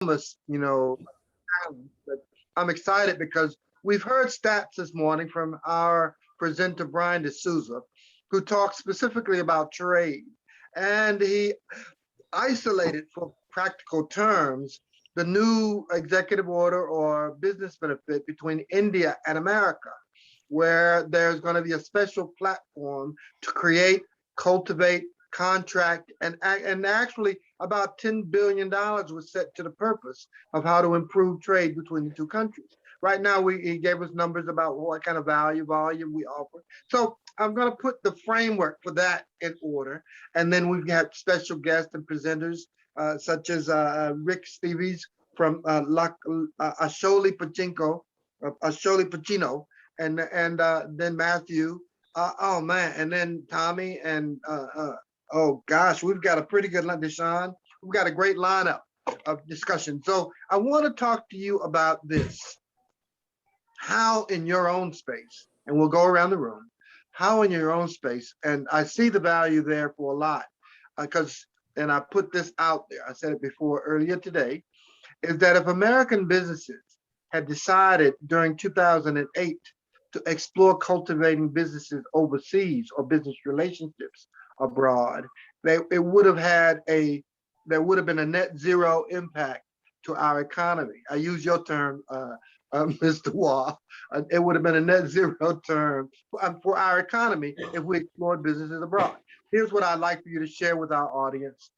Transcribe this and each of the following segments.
enormous, challenge. But I'm excited because we've heard stats this morning from our presenter, Brian D'Souza, who talked specifically about trade. And he isolated for practical terms the new executive order or business benefit between India and America, where there's going to be a special platform to create, cultivate, contract, and actually about $10 billion was set to the purpose of how to improve trade between the two countries. Right now, he gave us numbers about what kind of volume we offer. So I'm going to put the framework for that in order. And then we've got special guests and presenters such as Rick Steves from Asholi Pacino, and then Matthew. Oh man, and then Tommy, and oh gosh, we've got a pretty good line. Deshaun, we've got a great lineup of discussion. So I want to talk to you about this. How in your own space, and we'll go around the room, how in your own space, and I see the value there for a lot, because, and I put this out there, I said it before earlier today, is that if American businesses had decided during 2008 to explore cultivating businesses overseas or business relationships abroad, it would have there would have been a net zero impact to our economy. I use your term, Mr. Wah. It would have been a net zero term for our economy if we explored businesses abroad. Here's what I'd like for you to share with our audience,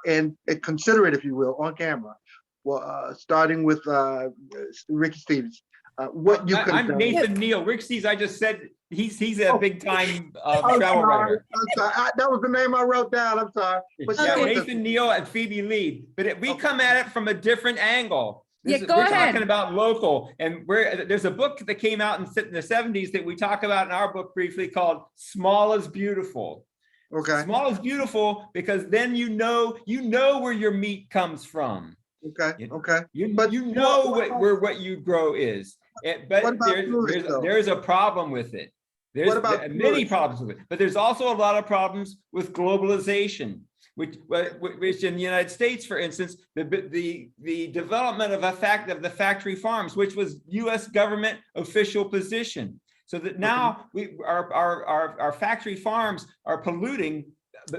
and consider it, if you will, on camera. Well, starting with Ricky Stevens. What you could. I'm Nathan Neal. Rick Steves, I just said he's a big time travel writer. I'm sorry. That was the name I wrote down. I'm sorry. But yeah, Nathan Neal and Phoebe Lead. But we come at it from a different angle. Go we're ahead. Talking about local, and there's a book that came out in the 70s that we talk about in our book briefly called "Small is Beautiful." Okay. Small is beautiful because then you know where your meat comes from. Okay. Okay. But you know where what you grow is. But there's a problem with it. There's many problems with it. But there's also a lot of problems with globalization, which in the United States, for instance, the development of the factory farms, which was U.S. government official position, so that now our factory farms are polluting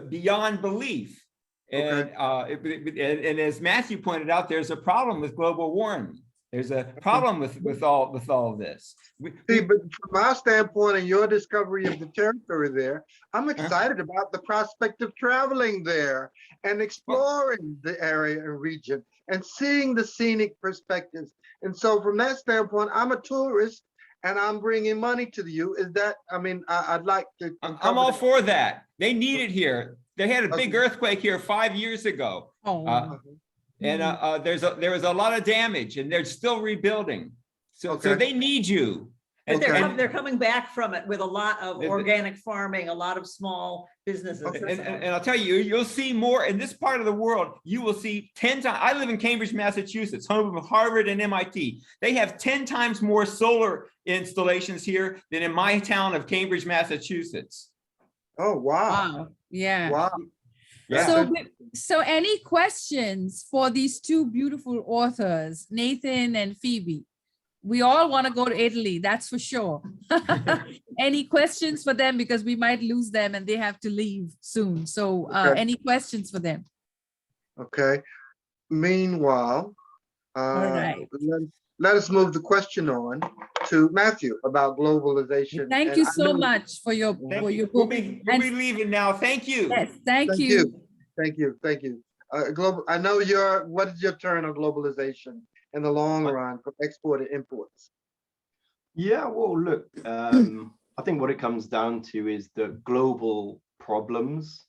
beyond belief. And and as Matthew pointed out, there's a problem with global warming. There's a problem with all of this. See, but from our standpoint and your discovery of the territory there, I'm excited about the prospect of traveling there and exploring the area and region and seeing the scenic perspectives. And so from that standpoint, I'm a tourist and I'm bringing money to you. Is that, I mean, I'd like to. I'm all for that. They need it here. They had a big earthquake here 5 years ago. And there was a lot of damage, and they're still rebuilding. So they need you. And they're coming back from it with a lot of organic farming, a lot of small businesses. And I'll tell you, you'll see more in this part of the world. You will see 10 times. I live in Cambridge, Massachusetts, home of Harvard and MIT. They have 10 times more solar installations here than in my town of Cambridge, Massachusetts. Oh, wow. Wow. Yeah. Wow. Yeah. So any questions for these two beautiful authors, Nathan and Phoebe? We all want to go to Italy, that's for sure. Any questions for them? Because we might lose them and they have to leave soon. So any questions for them? Okay. Meanwhile, all right. Let us move the question on to Matthew about globalization. Thank you so much for your book. We'll be leaving now. Thank you. Yes, thank you. Thank you. I know what is your turn on globalization in the long run for export and imports? Yeah, well, look, I think what it comes down to is that global problems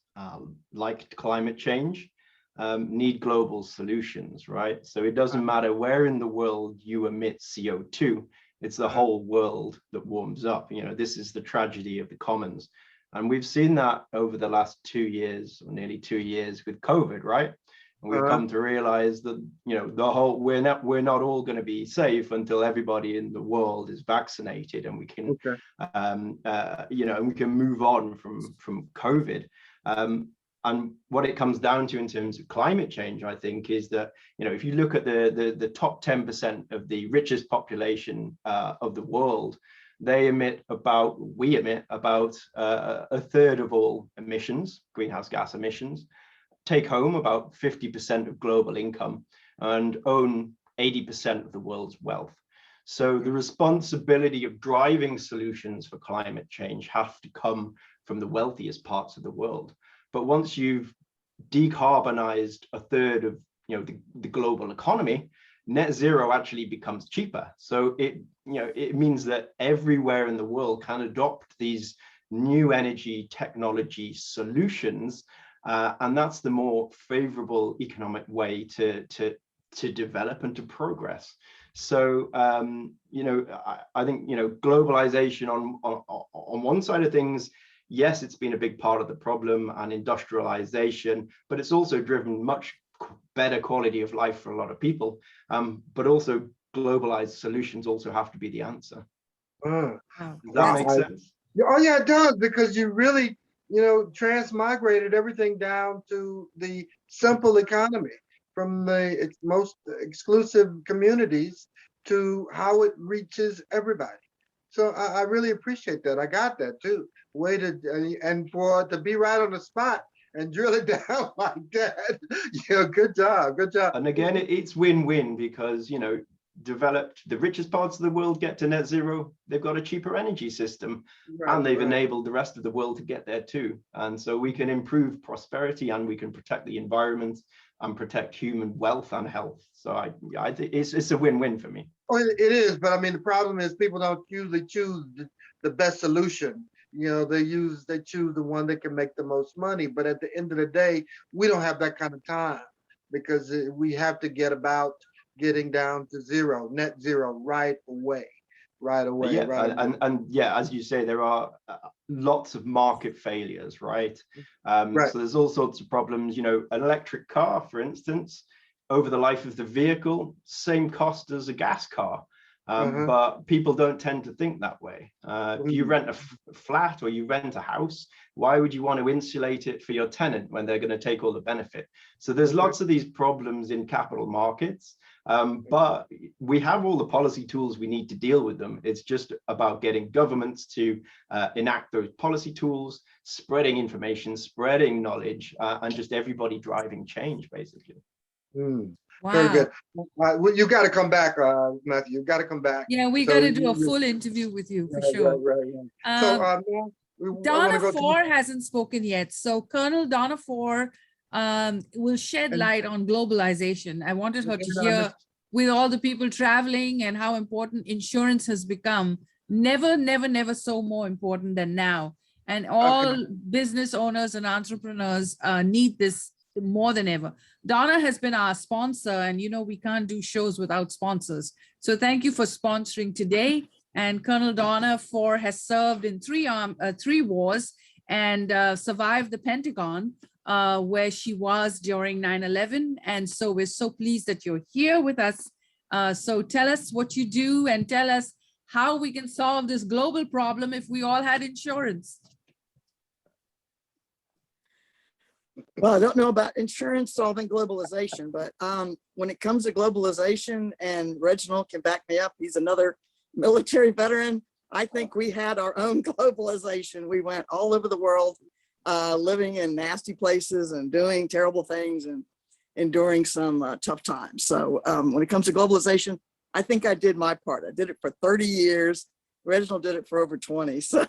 like climate change need global solutions, right? So it doesn't matter where in the world you emit CO2, it's the whole world that warms up. You know, this is the tragedy of the commons. And we've seen that over the last 2 years, or nearly 2 years with COVID, right? And we've come to realize that, you know, we're not all going to be safe until everybody in the world is vaccinated and we can, you know, we can move on from COVID. and what it comes down to in terms of climate change, I think, is that, you know, if you look at the top 10% of the richest population of the world, we emit about a third of all emissions, greenhouse gas emissions, take home about 50% of global income, and own 80% of the world's wealth. So the responsibility of driving solutions for climate change have to come from the wealthiest parts of the world. But once you've decarbonized a third of, you know, the global economy, net zero actually becomes cheaper. So it means that everywhere in the world can adopt these new energy technology solutions, and that's the more favorable economic way to develop and to progress. So I think, you know, globalization on one side of things, yes, it's been a big part of the problem, and industrialization, but it's also driven much better quality of life for a lot of people. But also globalized solutions also have to be the answer. Does that make sense? Oh yeah, it does, because you really, you know, transmigrated everything down to the simple economy, from the most exclusive communities to how it reaches everybody. So I really appreciate that. I got that too. Way to, and for it to be right on the spot and drill it down like that. You know, good job, good job. And again, it's win-win, because, you know, the richest parts of the world get to net zero, they've got a cheaper energy system, and they've enabled the rest of the world to get there too. And so we can improve prosperity, and we can protect the environment and protect human wealth and health. So I think it's a win-win for me. Oh, it is, but I mean, the problem is people don't usually choose the best solution. You know, they choose the one that can make the most money. But at the end of the day, we don't have that kind of time, because we have to get about getting down to zero, net zero, right away. Yeah, and yeah, as you say, there are lots of market failures, right? So there's all sorts of problems. You know, an electric car, for instance, over the life of the vehicle, same cost as a gas car. But people don't tend to think that way. If you rent a flat or you rent a house, why would you want to insulate it for your tenant when they're going to take all the benefit? So there's lots of these problems in capital markets, but we have all the policy tools we need to deal with them. It's just about getting governments to enact those policy tools, spreading information, spreading knowledge, and just everybody driving change, basically. Wow. Very good. You got to come back, Matthew. You got to come back. Yeah, we got to do a full interview with you for sure. So, Donna Ford hasn't spoken yet. So Colonel Donna Ford will shed light on globalization. I wanted her to hear, with all the people traveling and how important insurance has become, never so more important than now. And all business owners and entrepreneurs need this more than ever. Donna has been our sponsor, and you know we can't do shows without sponsors. So thank you for sponsoring today. And Colonel Donna Ford has served in three wars and survived the Pentagon, where she was during 9/11. And so we're so pleased that you're here with us. So tell us what you do, and tell us how we can solve this global problem if we all had insurance. Well, I don't know about insurance solving globalization, but when it comes to globalization, and Reginald can back me up, he's another military veteran, I think we had our own globalization. We went all over the world, living in nasty places and doing terrible things and enduring some tough times. So when it comes to globalization, I think I did my part. I did it for 30 years. Reginald did it for over 20. So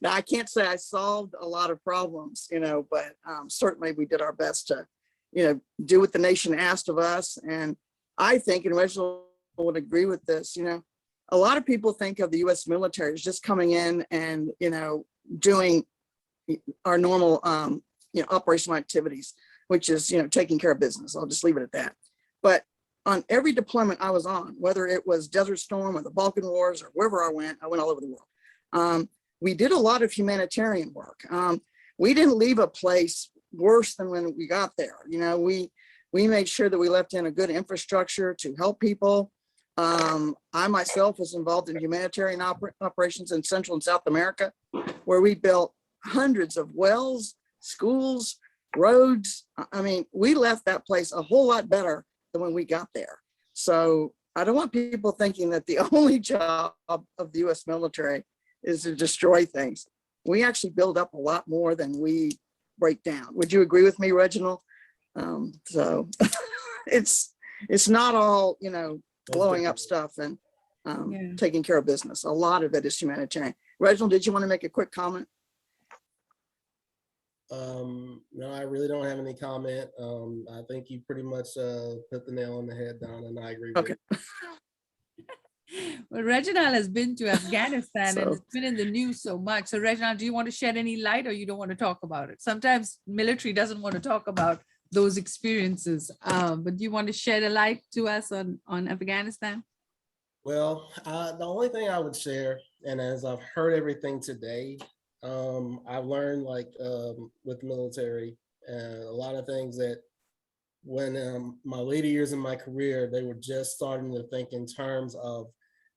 now I can't say I solved a lot of problems, you know, but certainly we did our best to, you know, do what the nation asked of us. And I think, and Reginald would agree with this, you know, a lot of people think of the US military as just coming in and, you know, doing our normal, you know, operational activities, which is, you know, taking care of business. I'll just leave it at that. But on every deployment I was on, whether it was Desert Storm or the Balkan Wars or wherever I went all over the world. We did a lot of humanitarian work. We didn't leave a place worse than when we got there. You know, we made sure that we left in a good infrastructure to help people. I myself was involved in humanitarian operations in Central and South America, where we built hundreds of wells, schools, roads. I mean, we left that place a whole lot better than when we got there. So I don't want people thinking that the only job of the US military is to destroy things. We actually build up a lot more than we break down. Would you agree with me, Reginald? So it's not all, you know, blowing up stuff and taking care of business. A lot of it is humanitarian. Reginald, did you want to make a quick comment? No, I really don't have any comment. I think you pretty much put the nail on the head, Don, and I agree with you. Well, Reginald has been to Afghanistan and it's been in the news so much. So Reginald, do you want to shed any light or you don't want to talk about it? Sometimes military doesn't want to talk about those experiences, but do you want to shed a light to us on Afghanistan? Well, the only thing I would share, and as I've heard everything today, I've learned like with the military, a lot of things that when my later years in my career, they were just starting to think in terms of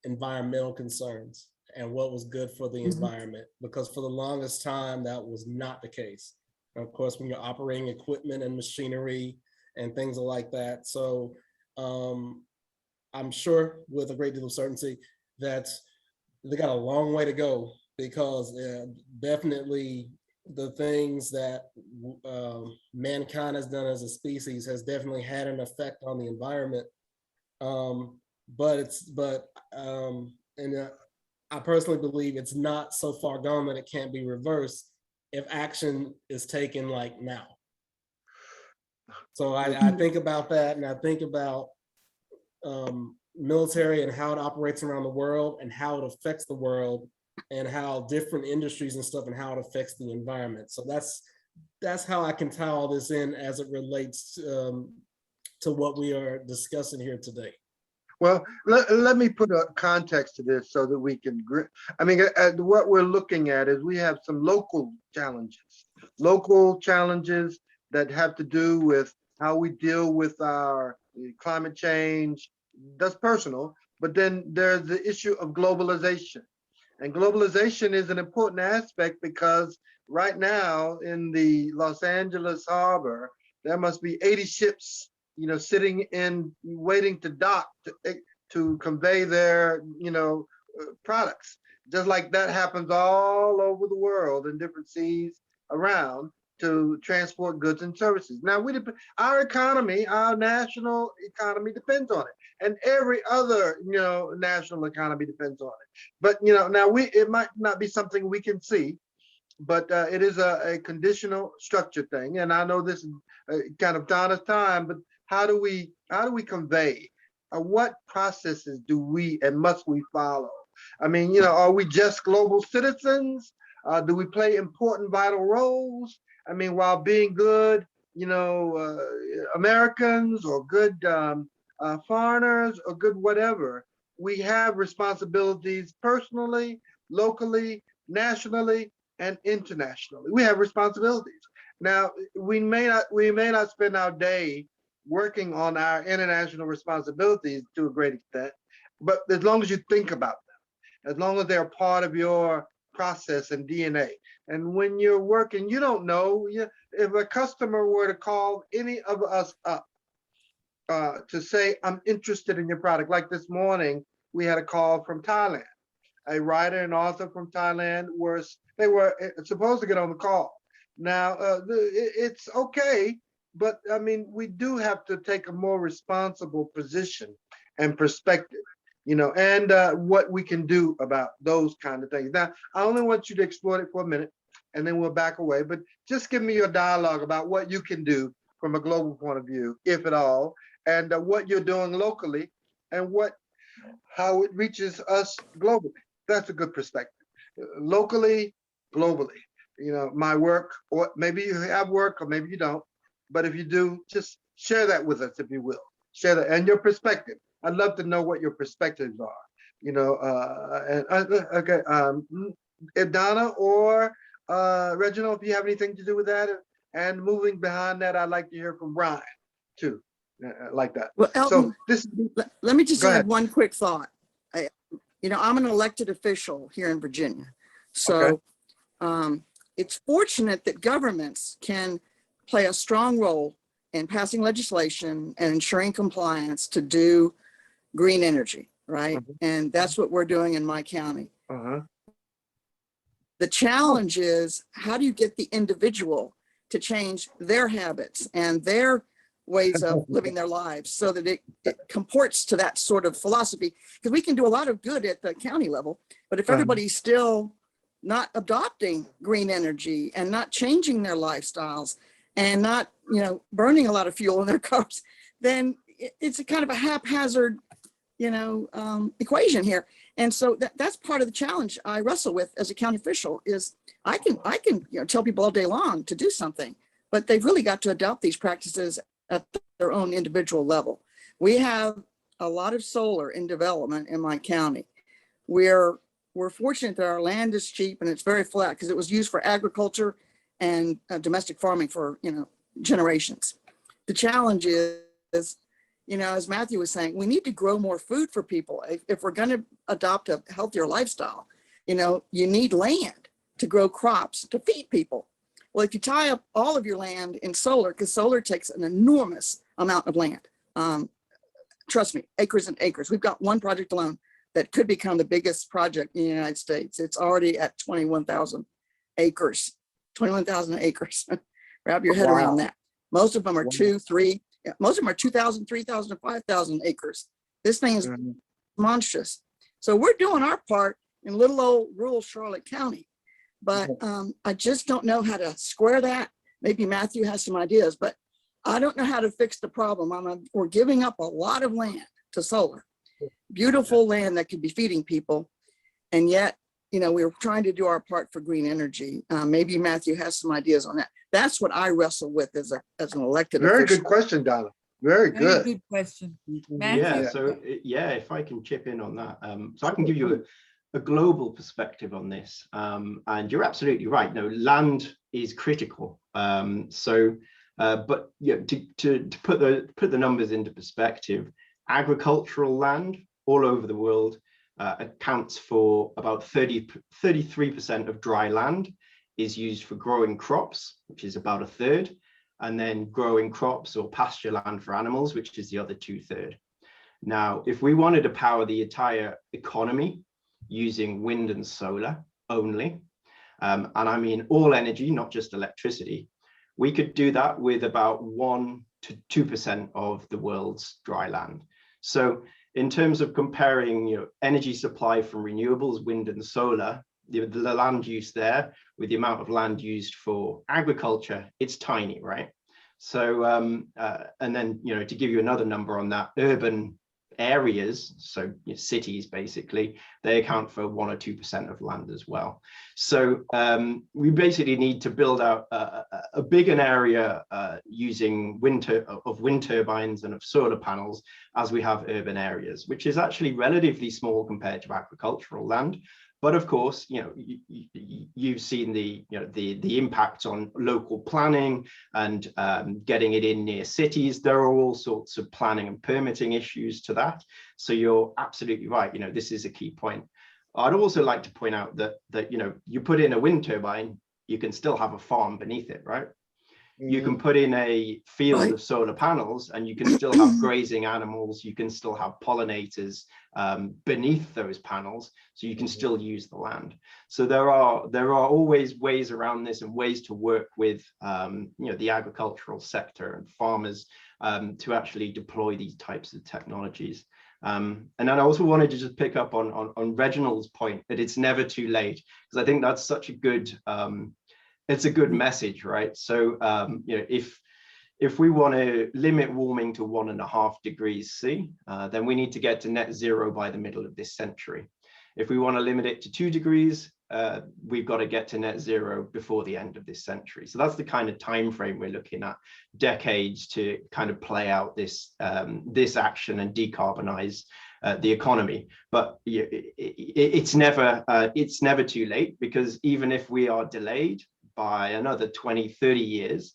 environmental concerns and what was good for the environment, because for the longest time, that was not the case. And of course, when you're operating equipment and machinery and things like that. So I'm sure with a great deal of certainty that they got a long way to go, because definitely the things that mankind has done as a species has definitely had an effect on the environment. I personally believe it's not so far gone that it can't be reversed if action is taken like now. So I think about that, and I think about military and how it operates around the world and how it affects the world and how different industries and stuff and how it affects the environment. So that's how I can tie all this in as it relates to what we are discussing here today. Well, let me put a context to this so that we can, I mean, what we're looking at is we have some local challenges that have to do with how we deal with our climate change. That's personal, but then there's the issue of globalization. And globalization is an important aspect because right now in the Los Angeles harbor, there must be 80 ships, you know, sitting in waiting to dock to convey their, you know, products. Just like that happens all over the world in different seas around to transport goods and services. Now, our economy, our national economy depends on it. And every other, you know, national economy depends on it. But, you know, now it might not be something we can see, but it is a conditional structure thing. And I know this is kind of Donna's time, but how do we convey? What processes do we and must we follow? I mean, you know, are we just global citizens? Do we play important vital roles? I mean, while being good, you know, Americans or good foreigners or good whatever, we have responsibilities personally, locally, nationally, and internationally. We have responsibilities. Now, we may not spend our day working on our international responsibilities to a great extent, but as long as you think about them, as long as they're part of your process and DNA. And when you're working, you don't know if a customer were to call any of us up to say, I'm interested in your product. Like this morning, we had a call from Thailand. A writer and author from Thailand were supposed to get on the call. Now, it's okay, but I mean, we do have to take a more responsible position and perspective, you know, and what we can do about those kind of things. Now, I only want you to explore it for a minute and then we'll back away, but just give me your dialogue about what you can do from a global point of view, if at all, and what you're doing locally and how it reaches us globally. That's a good perspective. Locally, globally, you know, my work, or maybe you have work or maybe you don't, but if you do, just share that with us, if you will. Share that and your perspective. I'd love to know what your perspectives are, you know, okay. If Donna or Reginald, if you have anything to do with that, and moving behind that, I'd like to hear from Brian too, like that. Well, Elton, so let me just add one quick thought. You know, I'm an elected official here in Virginia. So it's fortunate that governments can play a strong role in passing legislation and ensuring compliance to do green energy, right? And that's what we're doing in my county. The challenge is, how do you get the individual to change their habits and their ways of living their lives so that it comports to that sort of philosophy? Because we can do a lot of good at the county level, but if everybody's still not adopting green energy and not changing their lifestyles and not, burning a lot of fuel in their cars, then it's a kind of a haphazard, equation here. And so that's part of the challenge I wrestle with as a county official is I can tell people all day long to do something, but they've really got to adopt these practices at their own individual level. We have a lot of solar in development in my county. We're fortunate that our land is cheap and it's very flat because it was used for agriculture and domestic farming for, generations. The challenge is, as Matthew was saying, we need to grow more food for people. If we're going to adopt a healthier lifestyle, you need land to grow crops to feed people. Well, if you tie up all of your land in solar, because solar takes an enormous amount of land, trust me, acres and acres. We've got one project alone that could become the biggest project in the United States. It's already at 21,000 acres. 21,000 acres. Wrap your head around that. Most of them are 2, 3. Most of them are 2,000, 3,000, 5,000 acres. This thing is monstrous. So we're doing our part in little old rural Charlotte County, but I just don't know how to square that. Maybe Matthew has some ideas, but I don't know how to fix the problem. We're giving up a lot of land to solar, beautiful land that could be feeding people, and yet, we're trying to do our part for green energy. Maybe Matthew has some ideas on that. That's what I wrestle with as an elected official. Very good question, Donna. Very good. Very good question. Matthew? If I can chip in on that. So I can give you a global perspective on this. And you're absolutely right. No, land is critical. But to put the numbers into perspective, agricultural land all over the world accounts for about 33% of dry land is used for growing crops, which is about 1/3, and then growing crops or pasture land for animals, which is the other 2/3. Now, if we wanted to power the entire economy using wind and solar only, and I mean all energy, not just electricity, we could do that with about 1 to 2% of the world's dry land. So in terms of comparing energy supply from renewables, wind and solar, the land use there with the amount of land used for agriculture, it's tiny, right? So, and then, to give you another number on that, urban areas, so cities basically, they account for 1 or 2% of land as well. So we basically need to build out a bigger area using wind turbines and of solar panels as we have urban areas, which is actually relatively small compared to agricultural land. But of course, you've seen the impact on local planning and getting it in near cities. There are all sorts of planning and permitting issues to that. So you're absolutely right. This is a key point. I'd also like to point out that you put in a wind turbine, you can still have a farm beneath it, right? You can put in a field of solar panels and you can still have grazing animals. You can still have pollinators beneath those panels, so you can still use the land. So there are always ways around this and ways to work with the agricultural sector and farmers to actually deploy these types of technologies. And then I also wanted to just pick up on Reginald's point that it's never too late, because I think that's such a good it's a good message, right? So if we want to limit warming to 1.5 degrees C, then we need to get to net zero by the middle of this century. If we want to limit it to 2 degrees, we've got to get to net zero before the end of this century. So that's the kind of time frame we're looking at, decades to kind of play out this this action and decarbonize the economy. But it's never too late, because even if we are delayed by another 20, 30 years,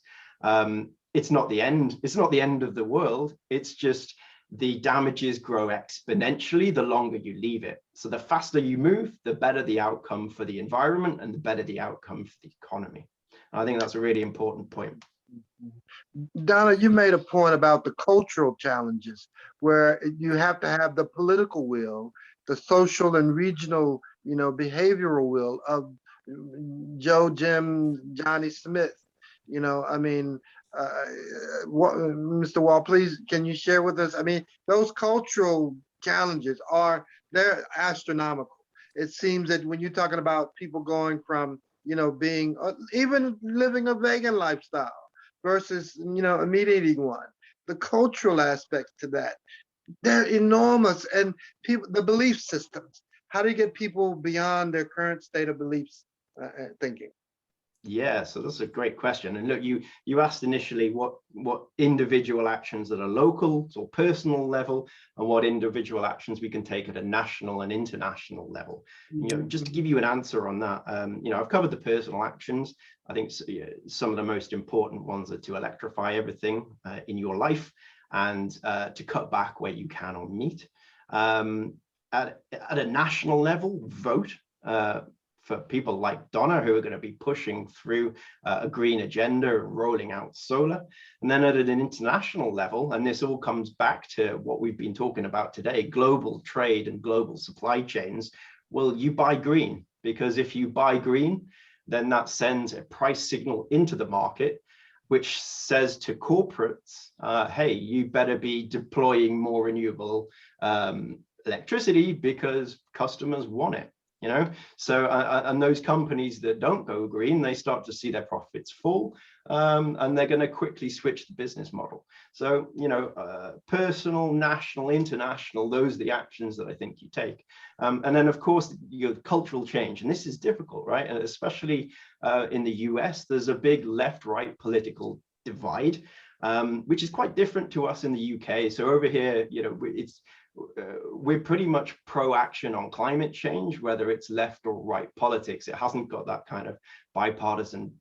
it's not the end. It's not the end of the world. It's just the damages grow exponentially the longer you leave it. So the faster you move, the better the outcome for the environment and the better the outcome for the economy. And I think that's a really important point. Donna, you made a point about the cultural challenges where you have to have the political will, the social and regional, behavioral will of Joe, Jim, Johnny Smith. I mean, Mr. Wall, please, can you share with us? I mean, those cultural challenges they're astronomical. It seems that when you're talking about people going from, being even living a vegan lifestyle versus, a meat eating one, the cultural aspects to that, they're enormous. And people, the belief systems, how do you get people beyond their current state of beliefs thinking? Yeah, so that's a great question. And look, you asked initially what individual actions at a local or personal level, and what individual actions we can take at a national and international level. Just to give you an answer on that, I've covered the personal actions. I think some of the most important ones are to electrify everything in your life, and to cut back where you can on meat. At a national level, vote for people like Donna, who are going to be pushing through a green agenda and rolling out solar. And then at an international level, and this all comes back to what we've been talking about today, global trade and global supply chains. Well, you buy green, because if you buy green, then that sends a price signal into the market, which says to corporates, hey, you better be deploying more renewable electricity because customers want it. So and those companies that don't go green, they start to see their profits fall, and they're going to quickly switch the business model. So personal, national, international, those are the actions that I think you take. And then of course your cultural change, and this is difficult, right? And especially in the US, there's a big left-right political divide, which is quite different to us in the UK. So over here, we're pretty much pro-action on climate change, whether it's left or right politics. It hasn't got that kind of bipartisan,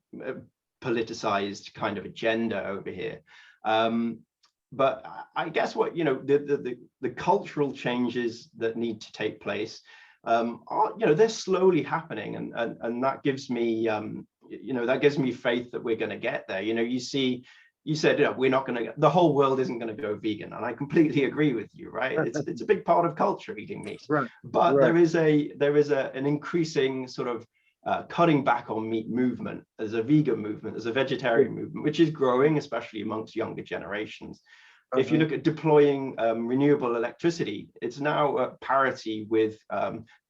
politicized kind of agenda over here. But I guess what, the cultural changes that need to take place are, they're slowly happening, and that gives me, that gives me faith that we're going to get there. You said, we're not going to, the whole world isn't going to go vegan. And I completely agree with you, right? It's a big part of culture, eating meat. Right. But Right. there is an increasing sort of cutting back on meat movement, as a vegan movement, as a vegetarian movement, which is growing, especially amongst younger generations. If you look at deploying renewable electricity, it's now at parity with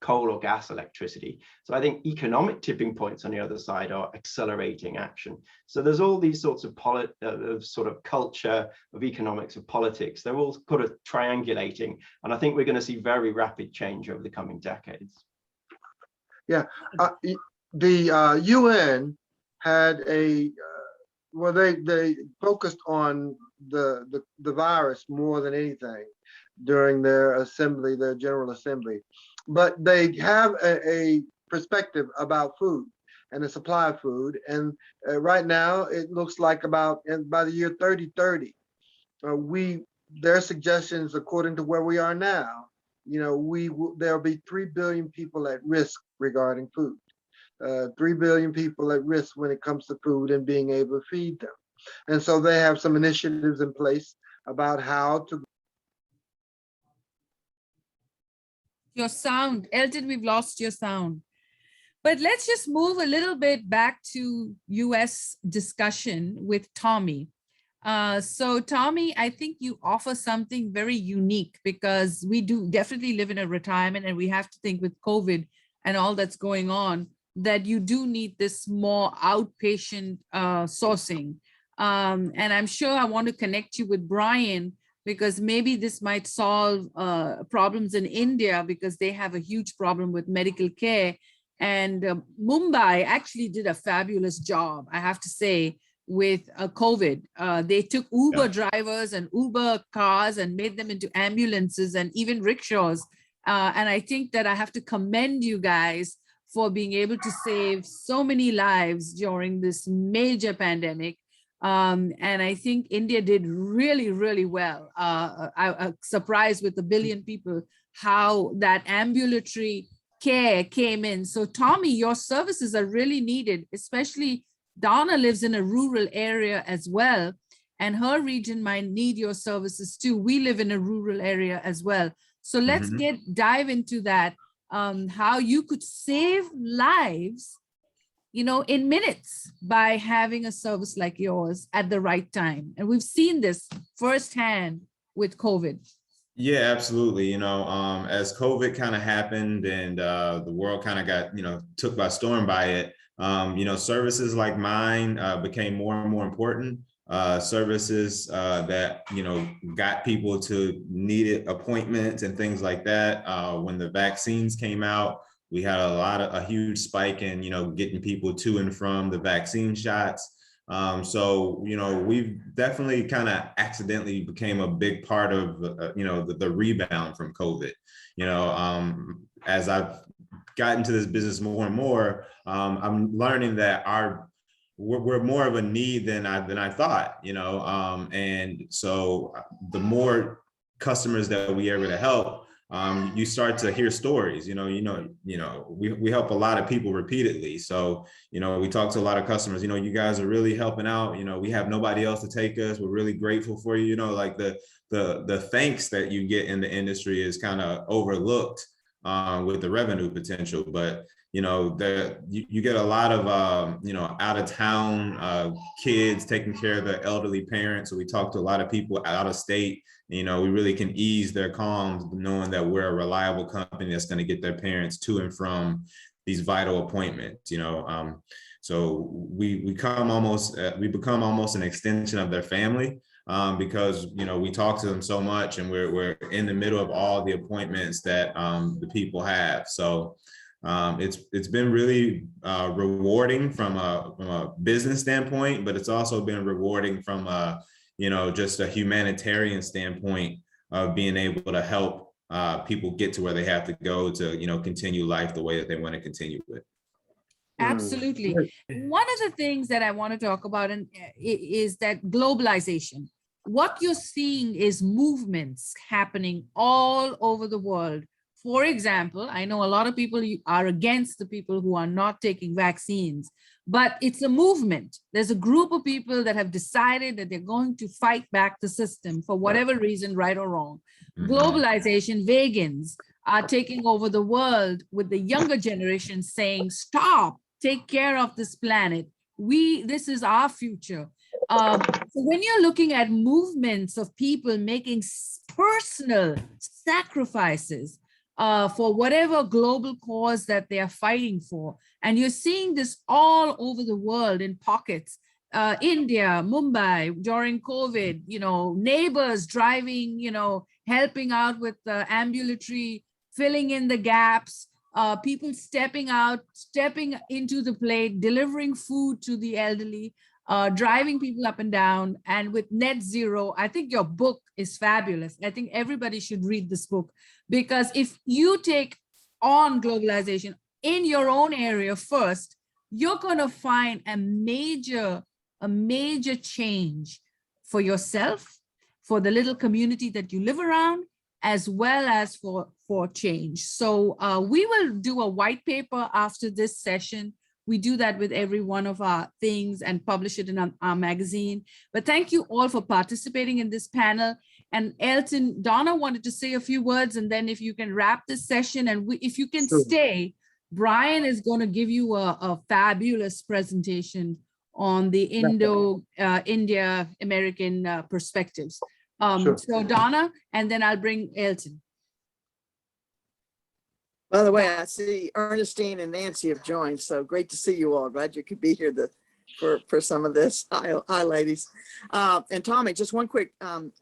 coal or gas electricity. So I think economic tipping points on the other side are accelerating action. So there's all these sorts of sort of culture, of economics, of politics. They're all kind of triangulating. And I think we're going to see very rapid change over the coming decades. Yeah, the UN had well, they focused on the virus more than anything during their assembly, their General Assembly, but they have a perspective about food and the supply of food. And right now, it looks like by the year 3030, their suggestions, according to where we are now, there'll be 3 billion people at risk regarding food. 3 billion people at risk when it comes to food and being able to feed them. And so they have some initiatives in place about how to. Your sound, Elton, we've lost your sound. But let's just move a little bit back to US discussion with Tommy. So Tommy, I think you offer something very unique, because we do definitely live in a retirement, and we have to think with COVID and all that's going on, that you do need this more outpatient sourcing. And I'm sure I want to connect you with Brian, because maybe this might solve problems in India, because they have a huge problem with medical care. And Mumbai actually did a fabulous job, I have to say, with COVID. They took Uber drivers and Uber cars and made them into ambulances and even rickshaws. And I think that I have to commend you guys for being able to save so many lives during this major pandemic. And I think India did really, really well. I'm surprised with 1 billion people, how that ambulatory care came in. So Tommy, your services are really needed, especially Donna lives in a rural area as well, and her region might need your services too. We live in a rural area as well. So let's dive into that, how you could save lives, you know, in minutes by having a service like yours at the right time. And we've seen this firsthand with COVID. Yeah, absolutely. You know, as COVID kind of happened and the world kind of got, you know, took by storm by it, you know, services like mine became more and more important. Services that, you know, got people to needed appointments and things like that. When the vaccines came out, we had a huge spike in, you know, getting people to and from the vaccine shots. So, you know, we've definitely kind of accidentally became a big part of, you know, the rebound from COVID. You know, as I've gotten to this business more and more, I'm learning that we're more of a need than I thought, you know, and so the more customers that we are able to help, you start to hear stories, we help a lot of people repeatedly. So, you know, we talk to a lot of customers, you know, you guys are really helping out, you know, we have nobody else to take us. We're really grateful for you. You know, like the thanks that you get in the industry is kind of overlooked with the revenue potential. But, you know, you get a lot of, you know, out of town kids taking care of the elderly parents. So we talk to a lot of people out of state. You know, we really can ease their calms knowing that we're a reliable company that's going to get their parents to and from these vital appointments, you know. So we become almost an extension of their family because, you know, we talk to them so much and we're in the middle of all the appointments that the people have. So it's been really rewarding from a business standpoint, but it's also been rewarding from you know, just a humanitarian standpoint of being able to help people get to where they have to go to, you know, continue life the way that they want to continue with. Absolutely. One of the things that I want to talk about is that globalization. What you're seeing is movements happening all over the world. For example, I know a lot of people are against the people who are not taking vaccines, but it's a movement. There's a group of people that have decided that they're going to fight back the system for whatever reason, right or wrong. Globalization, vegans are taking over the world with the younger generation saying, stop, take care of this planet. This is our future. So when you're looking at movements of people making personal sacrifices, for whatever global cause that they are fighting for. And you're seeing this all over the world in pockets. India, Mumbai, during COVID, you know, neighbors driving, you know, helping out with the ambulatory, filling in the gaps, people stepping into the plate, delivering food to the elderly, driving people up and down. And with net zero, I think your book is fabulous. I think everybody should read this book, because if you take on globalization in your own area first, you're going to find a major change for yourself, for the little community that you live around, as well as for change. So we will do a white paper after this session. We do that with every one of our things and publish it in our magazine. But thank you all for participating in this panel. And Elton, Donna wanted to say a few words, and then if you can wrap this session, and if you can stay, Brian is going to give you a fabulous presentation on the India American perspectives. So Donna, and then I'll bring Elton. By the way, I see Ernestine and Nancy have joined, so great to see you all. Glad you could be here for some of this. Hi, ladies. And Tommy, just one quick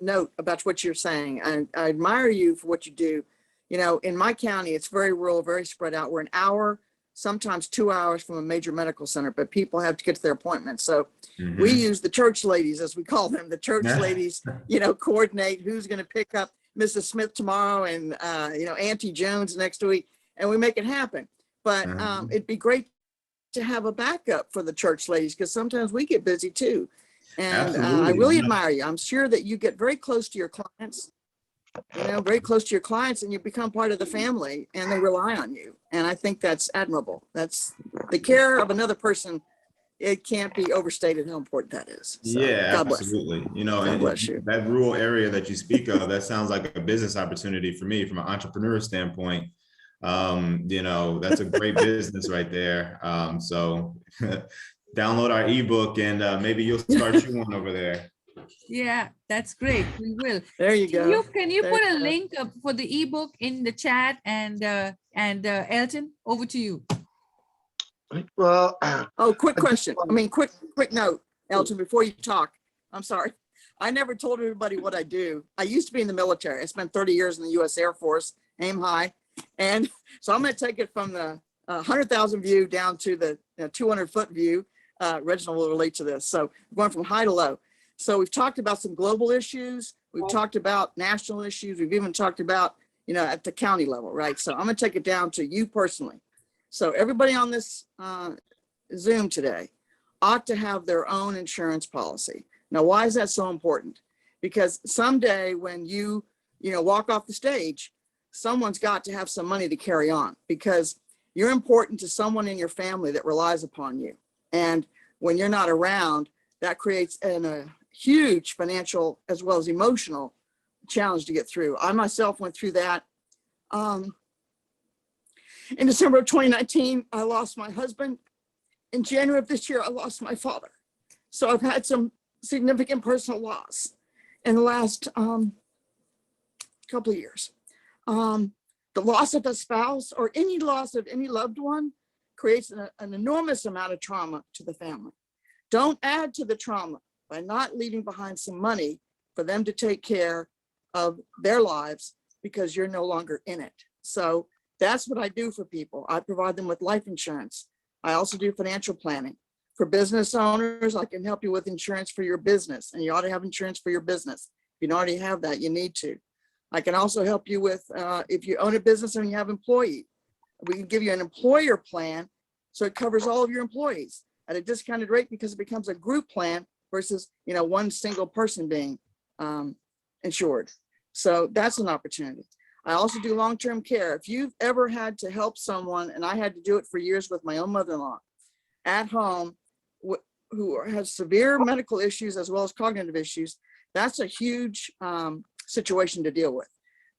note about what you're saying. I admire you for what you do. You know, in my county, it's very rural, very spread out. We're an hour, sometimes 2 hours from a major medical center, but people have to get to their appointments. So we use the church ladies, as we call them. The church ladies, you know, coordinate who's going to pick up Mrs. Smith tomorrow and, you know, Auntie Jones next week, and we make it happen. But it'd be great to have a backup for the church ladies, because sometimes we get busy too. And I really admire you. I'm sure that you get very close to your clients, you know, very close to your clients, and you become part of the family and they rely on you. And I think that's admirable. That's the care of another person it can't be overstated how important that is. So, Yeah, God bless. absolutely. You know, God bless you. that rural area that you speak of, that sounds like a business opportunity for me from an entrepreneur standpoint. You know, that's a great business right there. So download our ebook and maybe you'll start you one over there. Yeah, that's great. We will. There you go. Can you There put you a go. link up for the ebook in the chat, and Elton, over to you. Well, Oh, quick question. I mean, quick note, Elton, before you talk. I'm sorry. I never told everybody what I do. I used to be in the military. I spent 30 years in the U.S. Air Force, aim high. And so I'm going to take it from the 100,000 view down to the 200-foot view. Reginald will relate to this. So going from high to low. So we've talked about some global issues. We've talked about national issues. We've even talked about, at the county level, right? So I'm going to take it down to you personally. So everybody on this Zoom today ought to have their own insurance policy. Now, why is that so important? Because someday when you walk off the stage, someone's got to have some money to carry on, because you're important to someone in your family that relies upon you. And when you're not around, that creates a huge financial as well as emotional challenge to get through. I myself went through that. In December of 2019, I lost my husband. In January of this year, I lost my father. So I've had some significant personal loss in the last couple of years. The loss of a spouse or any loss of any loved one creates an enormous amount of trauma to the family. Don't add to the trauma by not leaving behind some money for them to take care of their lives because you're no longer in it. So that's what I do for people. I provide them with life insurance. I also do financial planning. For business owners, I can help you with insurance for your business, and you ought to have insurance for your business. If you don't already have that, you need to. I can also help you with, if you own a business and you have employees, we can give you an employer plan so it covers all of your employees at a discounted rate, because it becomes a group plan versus, one single person being insured. So that's an opportunity. I also do long-term care. If you've ever had to help someone, and I had to do it for years with my own mother-in-law at home, who has severe medical issues as well as cognitive issues, that's a huge situation to deal with.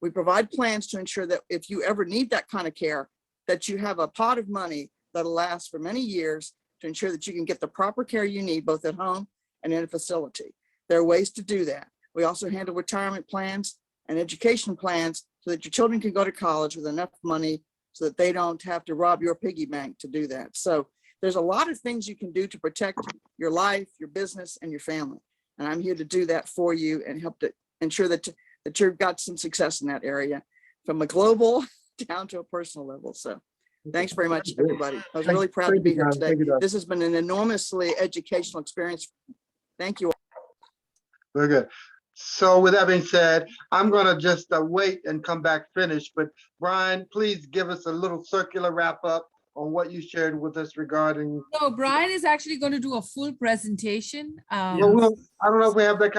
We provide plans to ensure that if you ever need that kind of care, that you have a pot of money that'll last for many years to ensure that you can get the proper care you need, both at home and in a facility. There are ways to do that. We also handle retirement plans and education plans so that your children can go to college with enough money so that they don't have to rob your piggy bank to do that. So there's a lot of things you can do to protect your life, your business, and your family. And I'm here to do that for you and help to ensure that you've got some success in that area, from a global down to a personal level. So thanks very much, everybody. I was really proud to be here today. This has been an enormously educational experience. Thank you. Very good. So with that being said, I'm going to just wait and come back finished. But Brian, please give us a little circular wrap up on what you shared with us regarding. So Brian is actually going to do a full presentation. I don't know if we have that kind